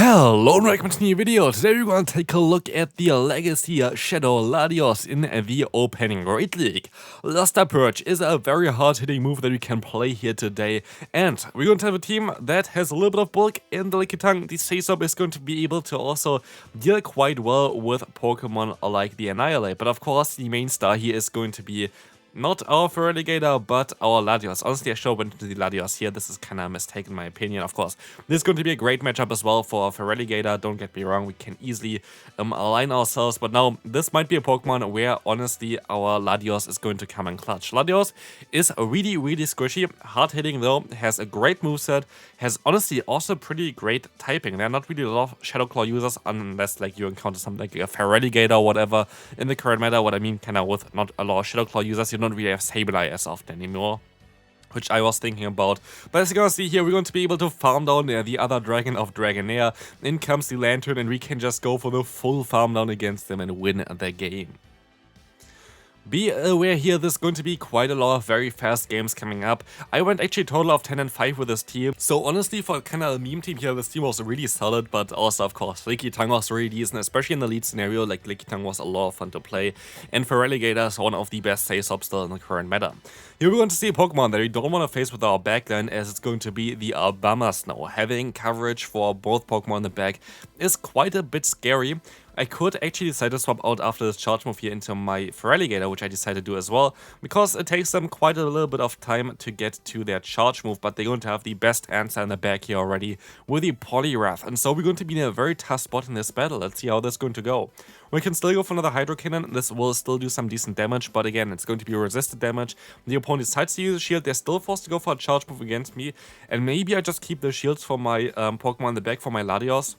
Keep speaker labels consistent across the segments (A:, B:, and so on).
A: Hello and welcome to a new video. Today we're going to take a look at the legacy Shadow Latios in the opening Great League. Lostheart is a very hard-hitting move that we can play here today, and we're going to have a team that has a little bit of bulk in the LilyNiRiain. The Say-Sub is going to be able to also deal quite well with Pokemon like the Anni Willen, but of course the main star here is going to be not our Feraligatr, but our Latios. Honestly, I should have went to the Latios here. This is kind of a mistake in my opinion, of course. This is going to be a great matchup as well for Feraligatr. Don't get me wrong, we can easily align ourselves. But now, this might be a Pokemon where, honestly, our Latios is going to come in clutch. Latios is really, really squishy. Hard-hitting, though. Has a great moveset. Has, honestly, also pretty great typing. There are not really a lot of Shadow Claw users unless, like, you encounter something like a Feraligatr or whatever in the current meta. What I mean, kind of with not a lot of Shadow Claw users, you don't really have Sableye as often anymore, which I was thinking about. But as you're gonna see here, we're going to be able to farm down the other dragon of Broguiere. In comes the Lantern, and we can just go for the full farm down against them and win the game. Be aware here, there's going to be quite a lot of very fast games coming up. I went actually a total of 10 and 5 with this team. So honestly, for kind of a meme team here, this team was really solid, but also of course LilyNiRiain was really decent, especially in the lead scenario. Like LilyNiRiain was a lot of fun to play, and Feraligatr is one of the best Say-Subs still in the current meta. Here we're going to see a Pokemon that we don't want to face with our backline, as it's going to be the Snow. Having coverage for both Pokemon in the back is quite a bit scary. I could actually decide to swap out after this charge move here into my Feraligatr, which I decided to do as well, because it takes them quite a little bit of time to get to their charge move, but they're going to have the best answer in the back here already with the Poliwrath, and so we're going to be in a very tough spot in this battle. Let's see how this is going to go. We can still go for another Hydro Cannon. This will still do some decent damage, but again, it's going to be resisted damage. The opponent decides to use a shield. They're still forced to go for a charge move against me, and maybe I just keep the shields for my Pokemon in the back for my Latios.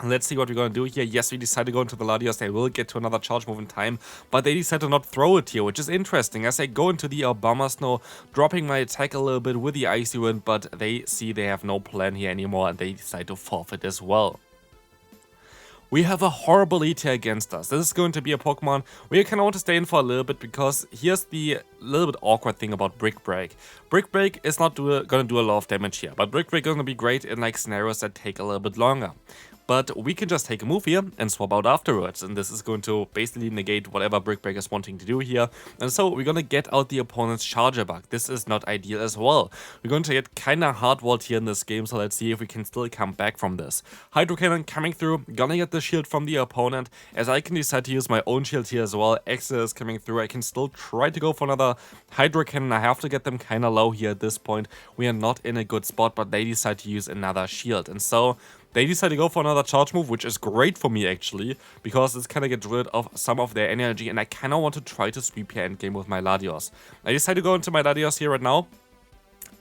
A: Let's see what we're going to do here. Yes, we decide to go into the Latios. They will get to another charge move in time, but they decide to not throw it here, which is interesting. As I go into the Snow, dropping my attack a little bit with the Icy Wind, but they see they have no plan here anymore, and they decide to forfeit as well. We have a horrible lead here against us. This is going to be a Pokemon we kind of want to stay in for a little bit, because here's the little bit awkward thing about Brick Break. Brick Break is not going to do a lot of damage here, but Brick Break is going to be great in like scenarios that take a little bit longer. But we can just take a move here and swap out afterwards, and this is going to basically negate whatever Brick Break is wanting to do here. And so we're going to get out the opponent's Charger Bug. This is not ideal as well. We're going to get kind of hard-walled here in this game, so let's see if we can still come back from this. Hydro Cannon coming through, gonna get the shield from the opponent, as I can decide to use my own shield here as well. Exit is coming through. I can still try to go for another Hydro Cannon. I have to get them kind of low here at this point. We are not in a good spot, but they decide to use another shield, and so they decide to go for another charge move, which is great for me actually, because it's kind of get rid of some of their energy, and I kind of want to try to sweep here endgame with my Latios. I decide to go into my Latios here right now.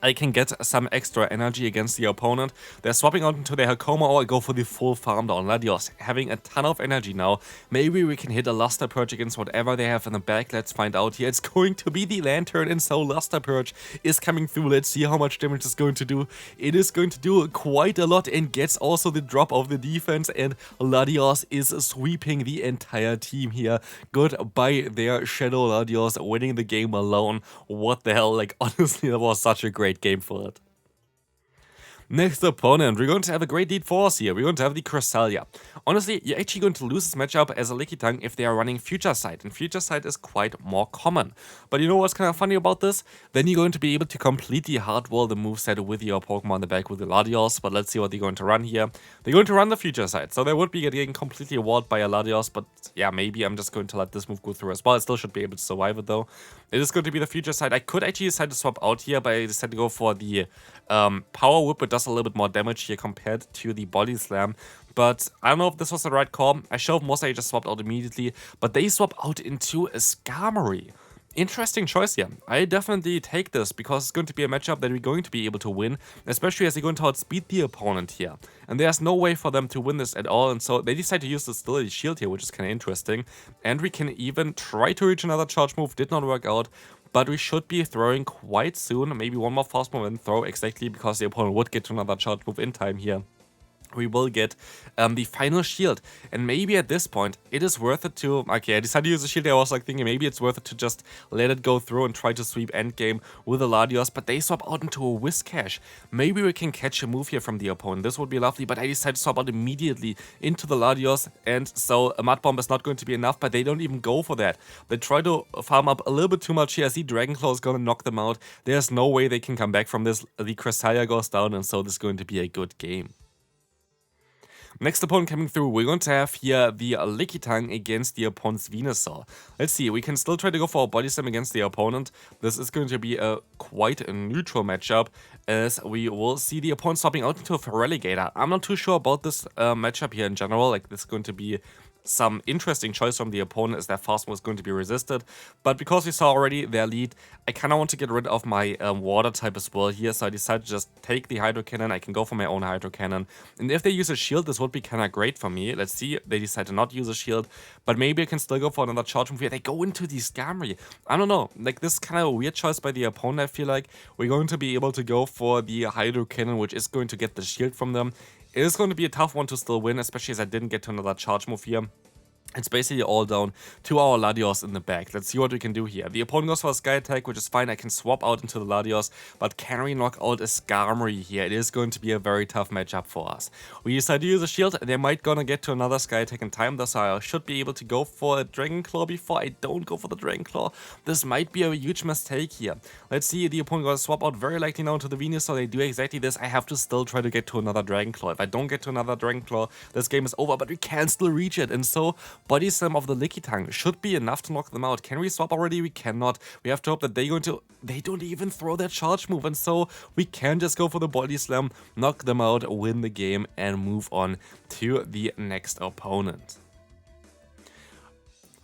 A: I can get some extra energy against the opponent. They're swapping out into their Hakoma, or I go for the full farm down. Latios having a ton of energy now. Maybe we can hit a Luster Purge against whatever they have in the back. Let's find out here. It's going to be the Lantern, and so Luster Purge is coming through. Let's see how much damage it's going to do. It is going to do quite a lot, and gets also the drop of the defense, and Latios is sweeping the entire team here. Goodbye there, Shadow Latios, winning the game alone. What the hell, like honestly, that was such a great game for it. Next opponent, we're going to have a great lead for us here. We're going to have the Cresselia. Honestly, you're actually going to lose this matchup as a LilyNiRiain if they are running Future Sight, and Future Sight is quite more common. But you know what's kind of funny about this? Then you're going to be able to completely hardwall the moveset with your Pokemon in the back with the Latios, but let's see what they're going to run here. They're going to run the Future Sight, so they would be getting completely walled by a Latios, but yeah, maybe I'm just going to let this move go through as well. I still should be able to survive it though. It is going to be the Future Sight. I could actually decide to swap out here, but I decided to go for the Power Whip. It does a little bit more damage here compared to the Body Slam, but I don't know if this was the right call. I should have most just swapped out immediately, but they swap out into a Skarmory. Interesting choice here. I definitely take this, because it's going to be a matchup that we're going to be able to win, especially as they're going to outspeed the opponent here. And there's no way for them to win this at all, and so they decide to use the Stability Shield here, which is kind of interesting. And we can even try to reach another charge move. Did not work out, but we should be throwing quite soon. Maybe one more fast move and throw exactly, because the opponent would get to another charge move in time here. we will get the final shield. And maybe at this point, it is worth it to... Okay, I decided to use the shield. I was like thinking maybe it's worth it to just let it go through and try to sweep endgame with the Latios, but they swap out into a Whiscash. Maybe we can catch a move here from the opponent. This would be lovely, but I decided to swap out immediately into the Latios, and so a Mud Bomb is not going to be enough, but they don't even go for that. They try to farm up a little bit too much here. I see Dragon Claw is going to knock them out. There's no way they can come back from this. The Cresselia goes down, and so this is going to be a good game. Next opponent coming through, we're going to have here the Lickitung against the opponent's Venusaur. Let's see, we can still try to go for a Body Slam against the opponent. This is going to be a quite a neutral matchup, as we will see the opponent swapping out into a Feraligatr. I'm not too sure about this matchup here in general, like this is going to be some interesting choice from the opponent, as their fast move is going to be resisted, but because we saw already their lead, I kind of want to get rid of my water type as well here, so I decided to just take the Hydro Cannon. I can go for my own Hydro Cannon, and if they use a shield, this would be kind of great for me. Let's see, they decide to not use a shield, but maybe I can still go for another charge move here. They go into the Skarmory. I don't know, like this is kind of a weird choice by the opponent. I feel like we're going to be able to go for the Hydro Cannon, which is going to get the shield from them. It is going to be a tough one to still win, especially as I didn't get to another charge move here. It's basically all down to our Latios in the back. Let's see what we can do here. The opponent goes for a Sky Attack, which is fine. I can swap out into the Latios, but can we knock out a Skarmory here? It is going to be a very tough matchup for us. We decide to use a shield. They might gonna get to another Sky Attack in time, thus I should be able to go for a Dragon Claw before I don't go for the Dragon Claw. This might be a huge mistake here. Let's see, the opponent gonna swap out very likely now to the Venusaur. They do exactly this. I have to still try to get to another Dragon Claw. If I don't get to another Dragon Claw, this game is over, but we can still reach it, and so Body Slam of the Lickitung should be enough to knock them out. Can we swap already? We cannot. We have to hope that they don't even throw their charge move, and so we can just go for the Body Slam, knock them out, win the game, and move on to the next opponent.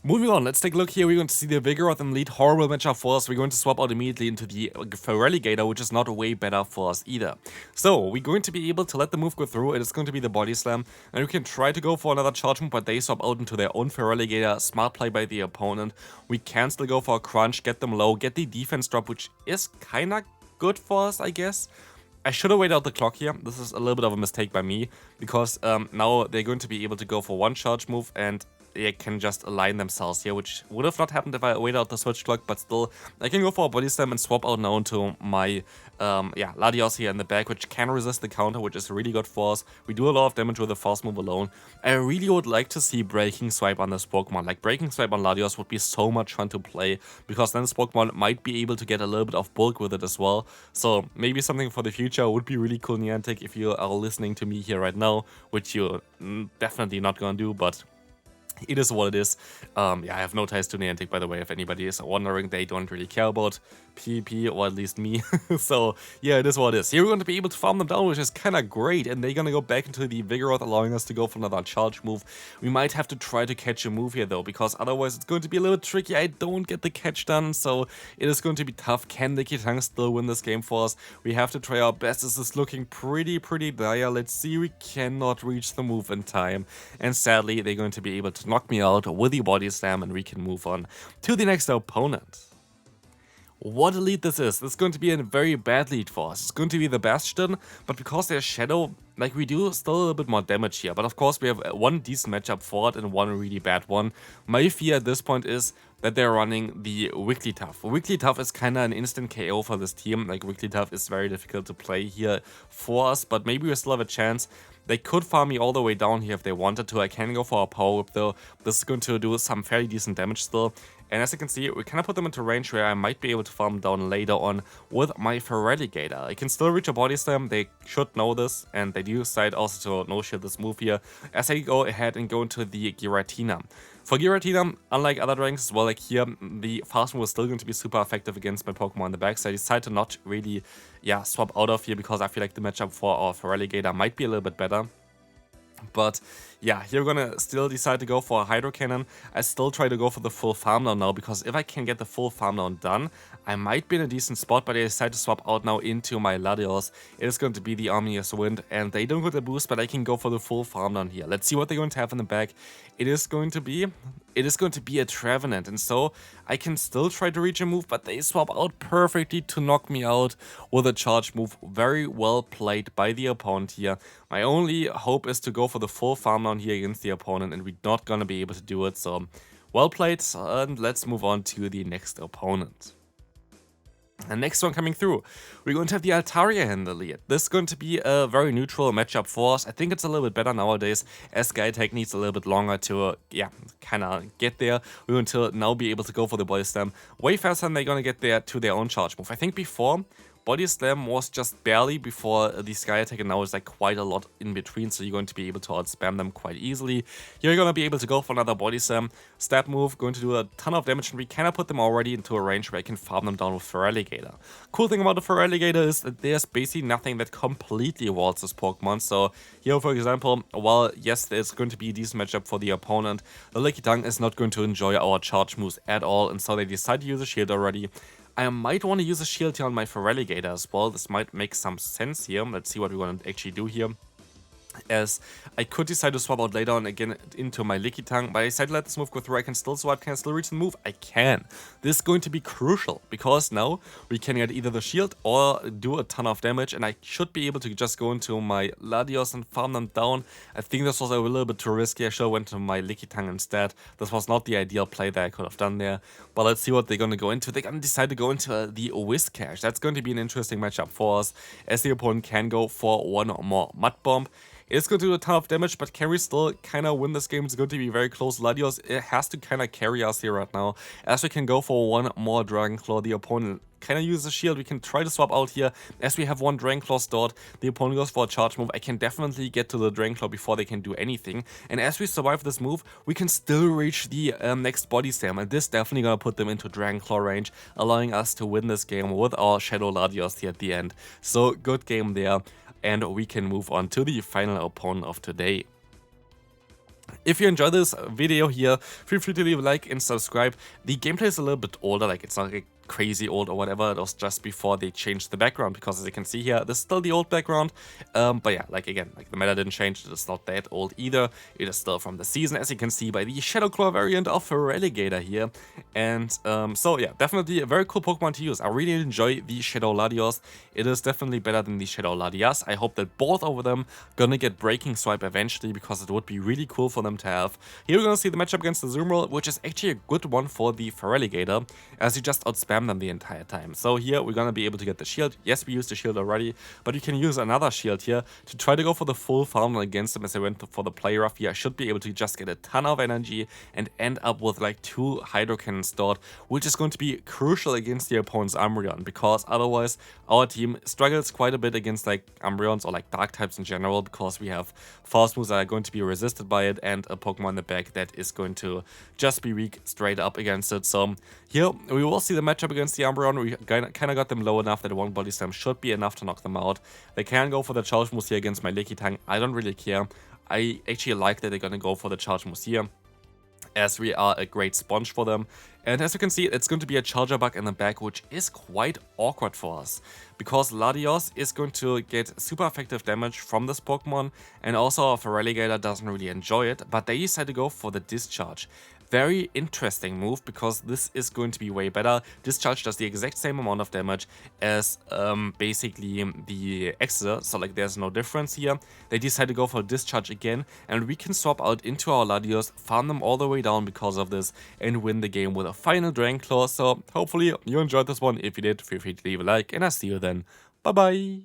A: Moving on, let's take a look here. We're going to see the Vigoroth and lead horrible matchup for us. We're going to swap out immediately into the Feraligatr, which is not way better for us either. So, we're going to be able to let the move go through. It is going to be the Body Slam. And we can try to go for another charge move, but they swap out into their own Feraligatr. Smart play by the opponent. We can still go for a Crunch, get them low, get the defense drop, which is kinda good for us, I guess. I should have waited out the clock here. This is a little bit of a mistake by me, because now they're going to be able to go for one charge move, and they can just align themselves here, which would have not happened if I waited out the switch clock, but still, I can go for a Body Slam and swap out now into my, Latios here in the back, which can resist the counter, which is really good for us. We do a lot of damage with the fast move alone. I really would like to see Breaking Swipe on this Pokemon. Like, Breaking Swipe on Latios would be so much fun to play, because then this Pokemon might be able to get a little bit of bulk with it as well. So, maybe something for the future would be really cool, Niantic, if you are listening to me here right now, which you're definitely not gonna do, but it is what it is. I have no ties to Niantic, by the way, if anybody is wondering. They don't really care about PvP, or at least me. So, yeah, it is what it is. Here we're going to be able to farm them down, which is kind of great, and they're going to go back into the Vigoroth, allowing us to go for another charge move. We might have to try to catch a move here, though, because otherwise it's going to be a little tricky. I don't get the catch done, so it is going to be tough. Can Lickitung still win this game for us? We have to try our best. This is looking pretty dire. Let's see, we cannot reach the move in time, and sadly, they're going to be able to knock me out with the Body Slam, and we can move on to the next opponent. What a lead this is. This is going to be a very bad lead for us. It's going to be the Bastion, but because they're Shadow, like, we do still a little bit more damage here. But of course, we have one decent matchup for it and one really bad one. My fear at this point is that they're running the Wigglytuff. Wigglytuff is kind of an instant KO for this team. Like, Wigglytuff is very difficult to play here for us, but maybe we still have a chance. They could farm me all the way down here if they wanted to. I can go for a Power Whip though. This is going to do some fairly decent damage still. And as you can see, we kind of put them into range where I might be able to farm down later on with my Feraligatr. I can still reach a Body Slam. They should know this, and they do decide also to no-shield this move here as I go ahead and go into the Giratina. For Giratina, unlike other ranks as well, like here, the fast move is still going to be super effective against my Pokemon in the back, so I decided to not really, swap out of here, because I feel like the matchup for our Feraligatr might be a little bit better. But yeah, you're gonna still decide to go for a Hydro Cannon. I still try to go for the full farm down now, because if I can get the full farm down done, I might be in a decent spot, but I decide to swap out now into my Latios. It is going to be the Ominous Wind, and they don't get the boost, but I can go for the full farm down here. Let's see what they're going to have in the back. It is going to be a Trevenant, and so I can still try to reach a move, but they swap out perfectly to knock me out with a charge move. Very well played by the opponent here. My only hope is to go for the full farm down here against the opponent, and we're not gonna be able to do it, so well played, and let's move on to the next opponent. The next one coming through, we're going to have the Altaria in the lead. This is going to be a very neutral matchup for us. I think it's a little bit better nowadays, as Sky Tech needs a little bit longer to, kind of get there. We're going to now be able to go for the Body Slam way faster than they're going to get there to their own charge move. I think before, Body Slam was just barely before the Sky Attack, and now it's like quite a lot in between, so you're going to be able to outspam them quite easily. You're going to be able to go for another Body Slam, stab move, going to do a ton of damage, and we kind of put them already into a range where I can farm them down with Feraligatr. Cool thing about the Feraligatr is that there's basically nothing that completely walls this Pokemon, so here for example, while yes, there's going to be a decent matchup for the opponent, the Lickitung is not going to enjoy our charge moves at all, and so they decide to use a shield already. I might want to use a shield here on my Feraligatr as well. This might make some sense here. Let's see what we want to actually do here. As I could decide to swap out later on again into my Lickitung, but I decided to let this move go through. I can still swap, can I still reach the move? I can. This is going to be crucial, because now we can get either the shield or do a ton of damage, and I should be able to just go into my Latios and farm them down. I think this was a little bit too risky. I should have went to my Lickitung instead. This was not the ideal play that I could have done there, but let's see what they're going to go into. They're going to decide to go into the Whiscash. That's going to be an interesting matchup for us, as the opponent can go for one more Mud Bomb. It's going to do a ton of damage, but can we still kind of win this game? It's going to be very close. Latios, it has to kind of carry us here right now, as we can go for one more Dragon Claw. The opponent kind of uses a shield. We can try to swap out here, as we have one Dragon Claw stored. The opponent goes for a charge move. I can definitely get to the Dragon Claw before they can do anything, and as we survive this move, we can still reach the next Body Slam, and this definitely gonna put them into Dragon Claw range, allowing us to win this game with our Shadow Latios here at the end. So good game there. And we can move on to the final opponent of today. If you enjoyed this video here, feel free to leave a like and subscribe. The gameplay is a little bit older, like it's not like crazy old or whatever. It was just before they changed the background, because as you can see here, this is still the old background. But yeah, like again, like the meta didn't change. It's not that old either. It is still from the season, as you can see by the Shadow Claw variant of Feraligatr here. And so yeah, definitely a very cool Pokemon to use. I really enjoy the Shadow Latios. It is definitely better than the Shadow Latias. I hope that both of them gonna get Breaking Swipe eventually, because it would be really cool for them to have. Here we're gonna see the matchup against the Zoomerl, which is actually a good one for the Feraligatr, as you just outspam them the entire time. So here we're gonna be able to get the shield. Yes, we used the shield already, but you can use another shield here to try to go for the full farm against them. As I went for the play rough here, I should be able to just get a ton of energy and end up with like 2 Hydro Cannons stored, which is going to be crucial against the opponent's Umbreon, because otherwise our team struggles quite a bit against like Umbreons or like Dark types in general, because we have fast moves that are going to be resisted by it, and a Pokemon in the back that is going to just be weak straight up against it. So here we will see the matchup against the Umbreon. We kind of got them low enough that one Body Slam should be enough to knock them out. They can go for the charge moves here against my Lickitung. I don't really care. I actually like that they're going to go for the charge moves here, as we are a great sponge for them. And as you can see, it's going to be a Charger Bug in the back, which is quite awkward for us, because Latios is going to get super effective damage from this Pokemon, and also our Feraligatr doesn't really enjoy it, but they decide to go for the Discharge. Very interesting move, because this is going to be way better. Discharge does the exact same amount of damage as basically the Exeter, so like there's no difference here. They decide to go for Discharge again, and we can swap out into our Latios, farm them all the way down because of this, and win the game with a final Dragon Claw. So hopefully you enjoyed this one. If you did, feel free to leave a like, and I'll see you then. Bye bye!